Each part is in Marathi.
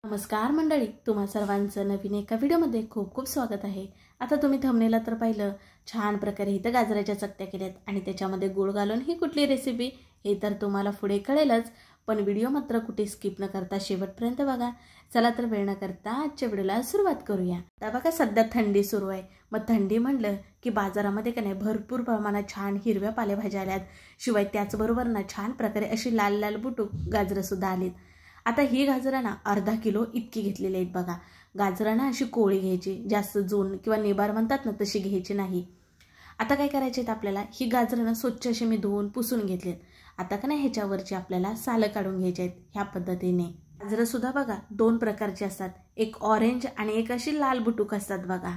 नमस्कार मंडळी, तुम्हा सर्वांचं नवीन एका व्हिडिओमध्ये खूप खूप स्वागत आहे। आता तुम्ही थंबनेलला तर पाहिलं, छान प्रकारे इथं गाजराच्या चकत्या केल्यात आणि त्याच्यामध्ये गुळ घालून ही कुठली रेसिपी हे तर तुम्हाला पुढे कळेलच, पण व्हिडिओ मात्र कुठे स्किप न करता शेवटपर्यंत बघा। चला तर वेळ न करता आजच्या व्हिडिओला सुरुवात करूया। आता बघा सध्या थंडी सुरू आहे, मग थंडी म्हणलं की बाजारामध्ये का नाही भरपूर प्रमाणात छान हिरव्या पालेभाज्या आल्यात, शिवाय त्याचबरोबर ना छान प्रकारे अशी लाल लाल बुटूक गाजरं सुद्धा आलीत। आता ही गाजरं ना अर्धा किलो इतकी घेतलेली आहेत बघा। गाजरं ना अशी कोळी घ्यायची, जास्त जून किंवा निबार म्हणतात ना तशी घ्यायची नाही। आता काय करायचे आहेत आपल्याला, ही गाजरं ना स्वच्छ अशी मी धुवून पुसून घेतलेत। आता का नाही ह्याच्यावरची आपल्याला सालं काढून घ्यायची आहेत ह्या पद्धतीने। गाजरं सुद्धा बघा दोन प्रकारची असतात, एक ऑरेंज आणि एक अशी लाल बुटूक असतात बघा।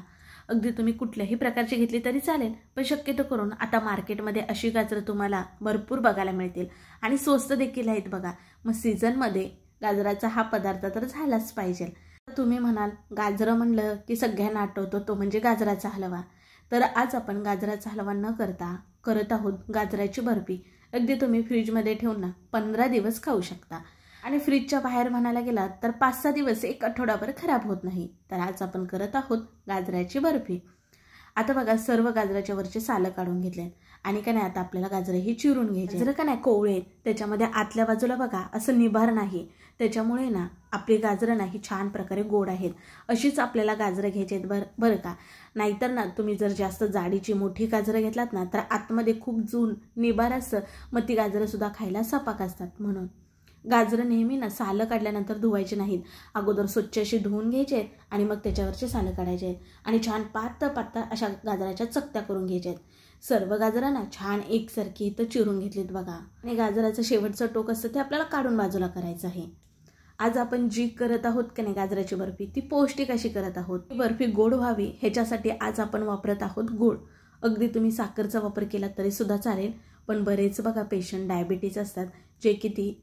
अगदी तुम्ही कुठल्याही प्रकारची घेतली तरी चालेल, पण शक्यतो करून आता मार्केटमध्ये अशी गाजरं तुम्हाला भरपूर बघायला मिळतील आणि स्वस्त देखील आहेत बघा। मग सीझनमध्ये गाजराचा हा पदार्थ तर झालाच पाहिजे। तुम्ही म्हणाल गाजरं म्हणलं की सगळ्यांना आठवतो तो म्हणजे गाजराचा हलवा, तर आज आपण गाजराचा हलवा न करता करत आहोत गाजराची बर्फी। अगदी तुम्ही फ्रीजमध्ये ठेवून ना 15 दिवस खाऊ शकता आणि फ्रीजच्या बाहेर म्हणायला गेलात तर 5-6 दिवस, एक आठवडाभर खराब होत नाही। तर आज आपण करत आहोत गाजराची बर्फी। आता बघा सर्व गाजराच्या वरचे सालं काढून घेतलेत आणि का नाही आता आपल्याला गाजरं ही चिरून घ्यायची। गाजरं का नाही कोवळे, त्याच्यामध्ये आतल्या बाजूला बघा असं निभार नाही, त्याच्यामुळे ना आपली गाजरं नाही छान प्रकारे गोड आहेत। अशीच आपल्याला गाजरं घ्यायची आहेत बरं का, नाहीतर ना तुम्ही जर जास्त जाडीची मोठी गाजरं घेतलात ना तर आतमध्ये खूप जून निबार असतं, मग ती गाजरं सुद्धा खायला सपाक असतात। म्हणून गाजरं नेहमी ना सालं काढल्यानंतर धुवायचे नाहीत, अगोदर स्वच्छ अशी धुवून घ्यायचे आणि मग त्याच्यावरचे सालं काढायचे आणि छान पातळ पातळ अशा गाजराच्या चकत्या करून घ्यायच्या आहेत। सर्व गाजरं ना छान एकसारखी इथं चिरून घेतलीत बघा आणि गाजराचं शेवटचं टोक असतं ते आपल्याला काढून बाजूला करायचं आहे। आज आपण जी करत आहोत की नाही गाजराची बर्फी, ती पौष्टिक अशी करत आहोत। ही बर्फी गोड व्हावी ह्याच्यासाठी आज आपण वापरत आहोत गुळ। अगदी तुम्ही साखरचा वापर केला तरी सुद्धा चालेल, पण बरेच बघा पेशंट डायबिटीज असतात जे की ती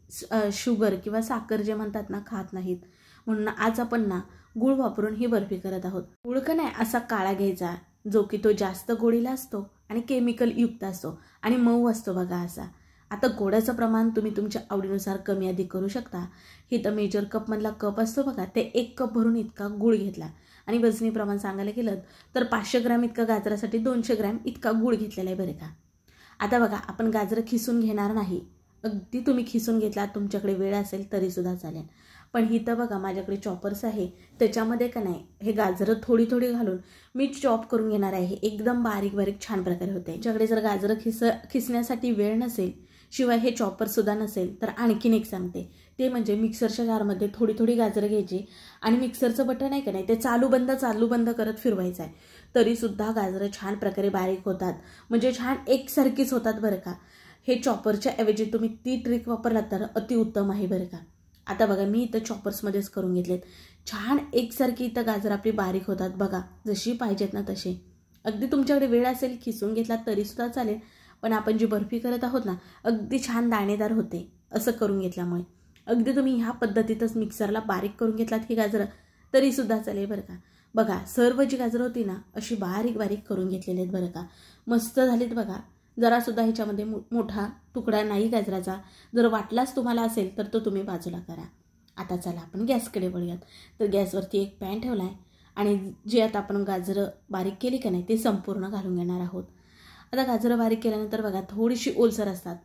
शुगर किंवा साखर जे म्हणतात ना खात नाहीत, म्हणून आज आपण ना गुळ वापरून ही बर्फी करत आहोत। गुळ का नाही असा काळा घ्यायचा जो की तो जास्त गोडीला असतो आणि केमिकल युक्त असतो आणि मऊ असतो बघा असा। आता गोडाचं प्रमाण तुम्ही तुमच्या आवडीनुसार कमी अधिक करू शकता। ही तर मेजर कपमधला कप असतो बघा, ते 1 कप भरून इतका गुळ घेतला आणि वजनी प्रमाण सांगायला गेलं तर 500 ग्रॅम इतका गाजरासाठी 200 ग्रॅम इतका गुळ घेतलेला आहे बरं का। आता बघा आपण गाजरं खिसून घेणार नाही, अगदी तुम्ही खिसून घेतला तुमच्याकडे वेळ असेल तरी सुद्धा चालेल, पण ही तर बघा माझ्याकडे चॉपर्स आहे, त्याच्यामध्ये का नाही हे गाजरं थोडी थोडी घालून मी चॉप करून घेणार आहे। एकदम बारीक बारीक छान प्रकारे होते। तुमच्याकडे जर गाजरं खिसण्यासाठी वेळ नसेल, शिवाय हे चॉपर सुद्धा नसेल, तर आणखीन एक सांगते, ते म्हणजे मिक्सरच्या जारमध्ये थोडी थोडी गाजरं घ्यायची आणि मिक्सरचं बटन आहे का नाही ते चालू बंद करत फिरवायचं आहे, तरी सुद्धा गाजरं छान प्रकारे बारीक होतात, म्हणजे छान एकसारखीच होतात बरं का। हे चॉपरच्या ऐवजी तुम्ही ती ट्रिक वापरलात तर अतिउत्तम आहे बरं का। आता बघा मी इथं चॉपर्समध्येच करून घेतलेत, छान एकसारखी इथं गाजरं आपली बारीक होतात बघा, जशी पाहिजेत ना तशी। अगदी तुमच्याकडे वेळ असेल खिसून घेतला तरी सुद्धा चालेल, पण आपण जी बर्फी करत आहोत ना अगदी छान दाणेदार होते असं करून घेतल्यामुळे। अगदी तुम्ही ह्या पद्धतीतच मिक्सरला बारीक करून घेतलात ही गाजरं तरी सुद्धा चालेल बरं का। बघा सर्व जी गाजरं होती ना अशी बारीक बारीक करून घेतलेली आहेत बरं का, मस्त झालीत बघा। जरा सुद्धा ह्याच्यामध्ये मोठा तुकडा नाही गाजराचा, जर वाटलाच तुम्हाला असेल तर तो तुम्ही बाजूला करा। आता चला आपण गॅसकडे वळूयात। तर गॅसवरती एक पॅन ठेवला आहे आणि जे आता आपण गाजरं बारीक केली का नाही ते संपूर्ण घालून घेणार आहोत। आता गाजरं बारीक केल्यानंतर बघा थोडीशी ओलसर असतात,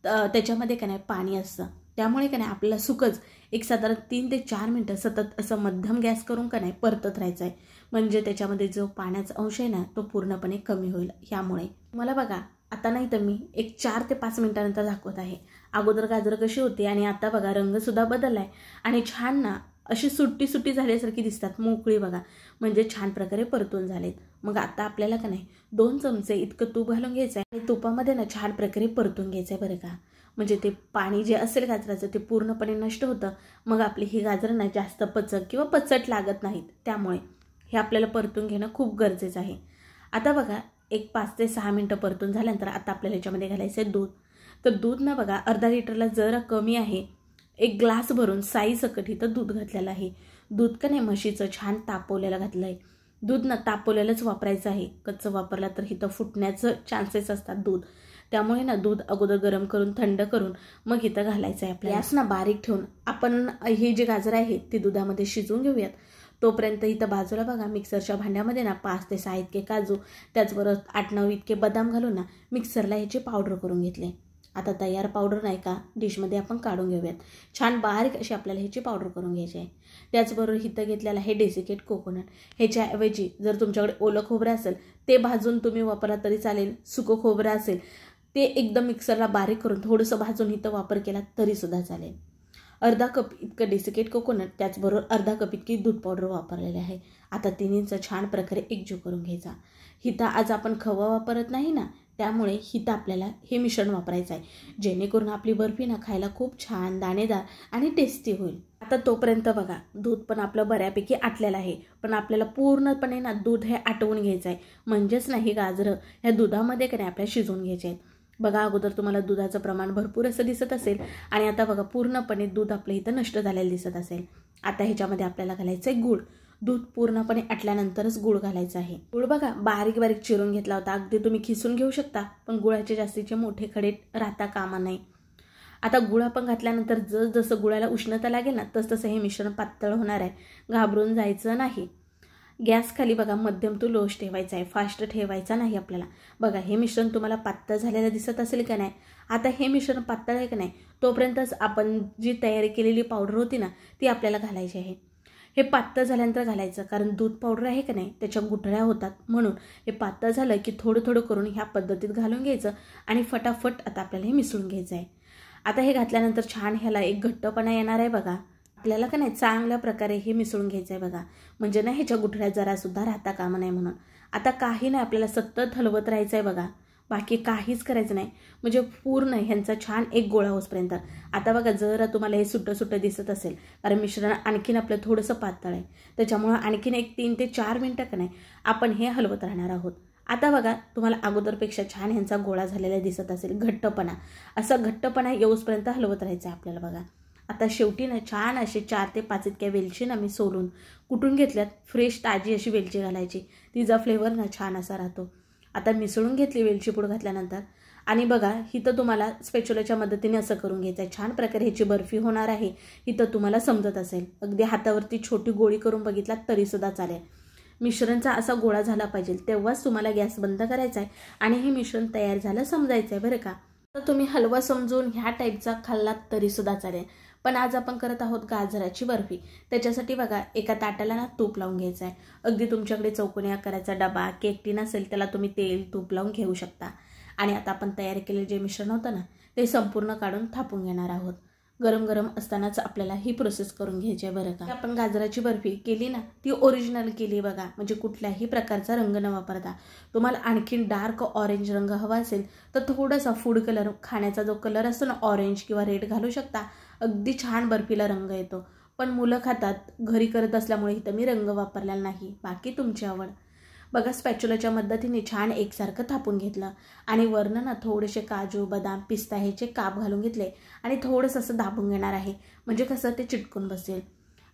त्याच्यामध्ये का नाही पाणी असतं, त्यामुळे का नाही आपल्याला सुकच एक साधारण 3 ते 4 मिनटं सतत असं मध्यम गॅस करून का नाही परतत राहायचं आहे, म्हणजे त्याच्यामध्ये जो पाण्याचा अंश आहे ना तो पूर्णपणे कमी होईल। ह्यामुळे मला बघा आता नाही तर मी एक 4 ते 5 मिनिटानंतर दाखवत आहे। अगोदर गाजरं कशी होती आणि आता बघा रंगसुद्धा बदलला आहे आणि छान ना अशी सुट्टी झाल्यासारखी दिसतात, मोकळी बघा, म्हणजे छान प्रकारे परतून झालेत। मग आता आपल्याला का नाही 2 चमचे इतकं तूप घालून घ्यायचं आहे आणि तुपामध्ये ना छान प्रकारे परतून घ्यायचं आहे बरं का, म्हणजे ते पाणी जे असेल गाजराचं ते पूर्णपणे नष्ट होतं, मग आपली ही गाजरं ना जास्त पचट लागत नाहीत, त्यामुळे हे आपल्याला परतून घेणं खूप गरजेचं आहे। आता बघा एक 5 ते 6 मिनिटं परतून झाल्यानंतर आता आपल्याला ह्याच्यामध्ये घालायचं आहे दूध। तर दूध ना बघा अर्धा लिटरला जरा कमी आहे, 1 ग्लास भरून साई सकट इथं दूध घातलेलं आहे। दूध का नाही म्हशीचं छान तापवलेलं घातलं आहे, दूध ना तापवलेलंच वापरायचं आहे, कच्चं वापरला तर इथं फुटण्याचं चान्सेस असतात दूध, त्यामुळे ना दूध अगोदर गरम करून थंड करून मग इथं घालायचं आहे आपल्याला. गॅस ना बारीक ठेवून आपण ही जी गाजरं आहेत ती दुधामध्ये शिजवून घेऊयात. तोपर्यंत इथं बाजूला बघा मिक्सरच्या भांड्यामध्ये ना 5 ते 6 इतके काजू, त्याचबरोबर 8-9 इतके बदाम घालून ना मिक्सरला ह्याची पावडर करून घेतले. आता तयार पावडर नाही का डिशमध्ये आपण काढून घेऊयात. छान बारीक अशी आपल्याला ह्याची पावडर करून घ्यायची आहे. त्याचबरोबर इथं घेतलेलं हे डेसिकेट कोकोनट. ह्याच्याऐवजी जर तुमच्याकडे ओलं खोबरं असेल ते भाजून तुम्ही वापरला तरी चालेल. सुकं खोबरं असेल ते एकदम मिक्सरला बारीक करून थोडंसं भाजून इथं वापर केला तरीसुद्धा चालेल. अर्धा कप इतकं डेसिकेट कोकोनट, त्याचबरोबर अर्धा कप इतकी दूध पावडर वापरलेली आहे. आता तिन्हींचं छान प्रकारे एकजीव करून घ्यायचा. हिथं आज आपण खवा वापरत नाही ना, त्यामुळे हिथं आपल्याला हे मिश्रण वापरायचं आहे, जेणेकरून आपली बर्फी ना खायला खूप छान दाणेदार आणि टेस्टी होईल. आता तोपर्यंत बघा दूध पण आपलं बऱ्यापैकी आटलेलं आहे, पण आपल्याला पूर्णपणे ना दूध हे आटवून घ्यायचं आहे. म्हणजेच ना ही गाजरं ह्या दुधामध्ये का नाही आपल्याला शिजवून घ्यायचे आहेत. बघा अगोदर तुम्हाला दुधाचं प्रमाण भरपूर असं दिसत असेल आणि आता बघा पूर्णपणे दूध आपलं इथं नष्ट झालेलं दिसत असेल. आता ह्याच्यामध्ये आपल्याला घालायचं आहे गूळ. दूध पूर्णपणे आटल्यानंतरच गूळ घालायचा आहे. गूळ बघा बारीक बारीक चिरून घेतला होता. अगदी तुम्ही खिसून घेऊ शकता, पण गुळाचे जास्तीचे मोठे खडे राहता कामा नाही. आता गुळ आपण घातल्यानंतर जसं गुळाला उष्णता लागेल ना तसं हे मिश्रण पातळ होणार आहे. घाबरून जायचं नाही. गॅस खाली बघा मध्यम टू लोच ठेवायचा आहे, फास्ट ठेवायचा नाही आपल्याला. बघा हे मिश्रण तुम्हाला पातळ झालेलं दिसत असेल का नाही. आता हे मिश्रण पातळ आहे का नाही तोपर्यंतच आपण जी तयारी केलेली पावडर होती ना ती आपल्याला घालायची आहे. हे पातळ झाल्यानंतर घालायचं, कारण दूध पावडर आहे का नाही त्याच्या गुठळ्या होतात. म्हणून हे पातळ झालं की थोडं थोडं करून ह्या पद्धतीत घालून घ्यायचं आणि फटाफट आता आपल्याला हे मिसळून घ्यायचं आहे. आता हे घातल्यानंतर छान ह्याला एक घट्टपणा येणार आहे बघा. आपल्याला का नाही चांगल्या प्रकारे हे मिसळून घ्यायचं आहे बघा, म्हणजे ना ह्याच्या गुठळ्या जरासुद्धा राहता कामा नाही म्हणून. आता काही नाही आपल्याला सतत हलवत राहायचं आहे बघा, बाकी काहीच करायचं नाही, म्हणजे पूर्ण ह्यांचा छान एक गोळा होईपर्यंत. आता बघा जरा तुम्हाला हे सुट्टं सुट्टं दिसत असेल, कारण मिश्रण आणखीन आपलं थोडंसं पातळ आहे, त्याच्यामुळं आणखीन एक 3 ते 4 मिनटं का नाही आपण हे हलवत राहणार आहोत. आता बघा तुम्हाला अगोदरपेक्षा छान ह्यांचा गोळा झालेला दिसत असेल. घट्टपणा, असा घट्टपणा येऊसपर्यंत हलवत राहायचं आहे आपल्याला बघा. आता शेवटी ना छान असे 4 ते 5 इतक्या वेलची ना मी सोलून कुटून घेतल्यात. फ्रेश ताजी अशी वेलची घालायची, तिचा फ्लेवर ना छान असा राहतो. आता मिसळून घेतली वेलची पूड घातल्यानंतर आणि बघा इथं तुम्हाला स्पॅच्युलाच्या मदतीने असं करून घ्यायचं आहे. छान प्रकारे ह्याची बर्फी होणार आहे. इथं तुम्हाला समजत असेल, अगदी हातावरती छोटी गोळी करून बघितला तरीसुद्धा चालेल. मिश्रणचा असा गोळा झाला पाहिजे, तेव्हाच तुम्हाला गॅस बंद करायचा आहे आणि हे मिश्रण तयार झालं समजायचं आहे बरं का. तर तुम्ही हलवा समजून ह्या टाईपचा खाल्लात तरीसुद्धा चालेल. पण आज आपण करत आहोत गाजराची बर्फी. त्याच्यासाठी बघा एका ताटाला ना तूप लावून घ्यायचं आहे. अगदी तुमच्याकडे चौकोनी आकाराचा डबा केक टीन असेल त्याला तुम्ही तेल तूप लावून घेऊ शकता. आणि आता आपण तयार केलेले जे मिश्रण होतं ना ते संपूर्ण काढून थापून घेणार आहोत. गरम गरम असतानाच आपल्याला ही प्रोसेस करून घ्यायची आहे बरं का. आपण गाजराची बर्फी केली ना ती ओरिजिनल केली बघा, म्हणजे कुठल्याही प्रकारचा रंग न वापरता. तुम्हाला आणखीन डार्क ऑरेंज रंग हवा असेल तर थोडासा फूड कलर, खाण्याचा जो कलर असतो ना ऑरेंज किंवा रेड घालू शकता. अगदी छान बर्फीला रंग येतो. पण मुलं खातात, घरी करत असल्यामुळे इथं मी रंग वापरलेला नाही, बाकी तुमची आवड. बघा स्पॅच्युलाच्या मदतीने छान एकसारखं थापून घेतलं आणि वरनं ना थोडेसे काजू बदाम पिस्ता ह्याचे काप घालून घेतले आणि थोडंसं असं दाबून घेणार आहे, म्हणजे कसं ते चिटकून बसेल.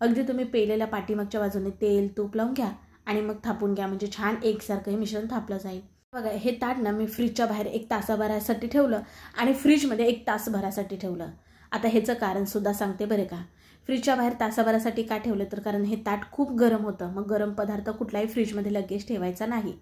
अगदी तुम्ही पेलेल्या पाठीमागच्या बाजूने तेल तूप लावून घ्या आणि मग थापून घ्या, म्हणजे छान एकसारखं हे मिश्रण थापलं जाईल. बघा हे ताट ना मी फ्रीजच्या बाहेर 1 तासाभरासाठी ठेवलं आणि फ्रीजमध्ये 1 तासभरासाठी ठेवलं. आता ह्याचं कारण सुद्धा सांगते बरं का. फ्रीजच्या बाहेर तासाभरासाठी का ठेवलं तर कारण हे ताट खूप गरम होतं, मग गरम पदार्थ कुठलाही फ्रीजमध्ये लगेच ठेवायचा नाही.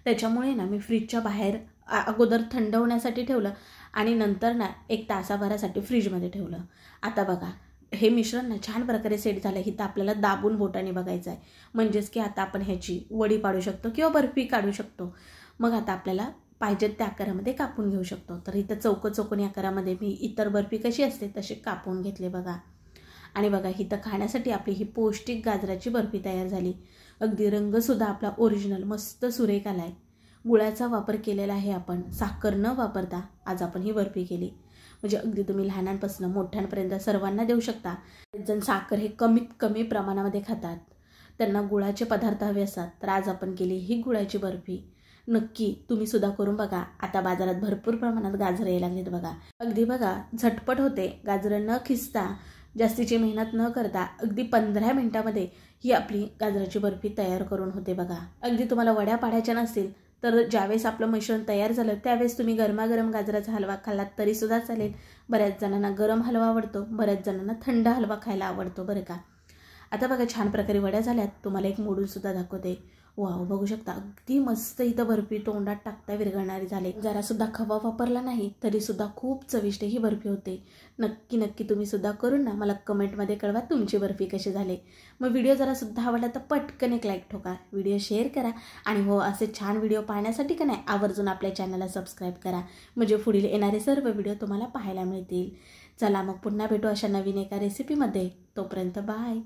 त्याच्यामुळे ना मी फ्रीजच्या बाहेर अगोदर थंड होण्यासाठी ठेवलं आणि नंतर ना 1 तासाभरासाठी फ्रीजमध्ये ठेवलं. आता बघा हे मिश्रण ना छान प्रकारे सेट झालं. इथं आपल्याला दाबून बोटाने बघायचं आहे, म्हणजेच की आता आपण ह्याची वडी पाडू शकतो किंवा बर्फी काढू शकतो. मग आता आपल्याला पाहिजे त्या आकारामध्ये कापून घेऊ शकतो. तर इथं चौकोनी आकारामध्ये मी इतर बर्फी कशी असते तशी कापून घेतले बघा. आणि बघा इथं खाण्यासाठी आपली ही पौष्टिक गाजराची बर्फी तयार झाली. अगदी रंगसुद्धा आपला ओरिजिनल मस्त सुरेख आला आहे. गुळाचा वापर केलेला आहे आपण, साखर न वापरता आज आपण ही बर्फी केली. म्हणजे अगदी तुम्ही लहानांपासून मोठ्यांपर्यंत सर्वांना देऊ शकता. जण साखर हे कमीत कमी प्रमाणामध्ये खातात, त्यांना गुळाचे पदार्थ हवे असतात, तर आज आपण केली ही गुळाची बर्फी. नक्की तुम्ही सुद्धा करून बघा. आता बाजारात भरपूर प्रमाणात गाजरं यायला लागलीत बघा. अगदी बघा झटपट होते, गाजरं न खिसता जास्तीची मेहनत न करता अगदी 15 मिनिटामध्ये ही आपली गाजराची बर्फी तयार करून होते बघा. अगदी तुम्हाला वड्या पाडायच्या नसतील तर ज्यावेळेस आपलं मिश्रण तयार झालं त्यावेळेस तुम्ही गरमागरम गाजराचा हलवा खाल्लात तरीसुद्धा चालेल. बऱ्याच जणांना गरम हलवा आवडतो, बऱ्याच जणांना थंड हलवा खायला आवडतो बरं का. आता बघा छान प्रकारे वड्या झाल्यात. तुम्हाला एक मोडूनसुद्धा दाखवते. वाव, बघू शकता अगदी मस्त इथं बर्फी तोंडात टाकता विरघळणारी झाले. जरासुद्धा खवा वापरला नाही तरीसुद्धा खूप चविष्ट ही बर्फी होते. नक्की नक्की तुम्ही सुद्धा करून ना मला कमेंटमध्ये कळवा तुमची बर्फी कशी झाली. मग व्हिडिओ जरासुद्धा आवडला तर पटकन एक लाईक ठोका, व्हिडिओ शेअर करा आणि हो असे छान व्हिडिओ पाहण्यासाठी का नाही आवर्जून आपल्या चॅनलला सबस्क्राईब करा, म्हणजे पुढील येणारे सर्व व्हिडिओ तुम्हाला पाहायला मिळतील. चला मग पुन्हा भेटू अशा नवीन एका रेसिपीमध्ये. तोपर्यंत बाय.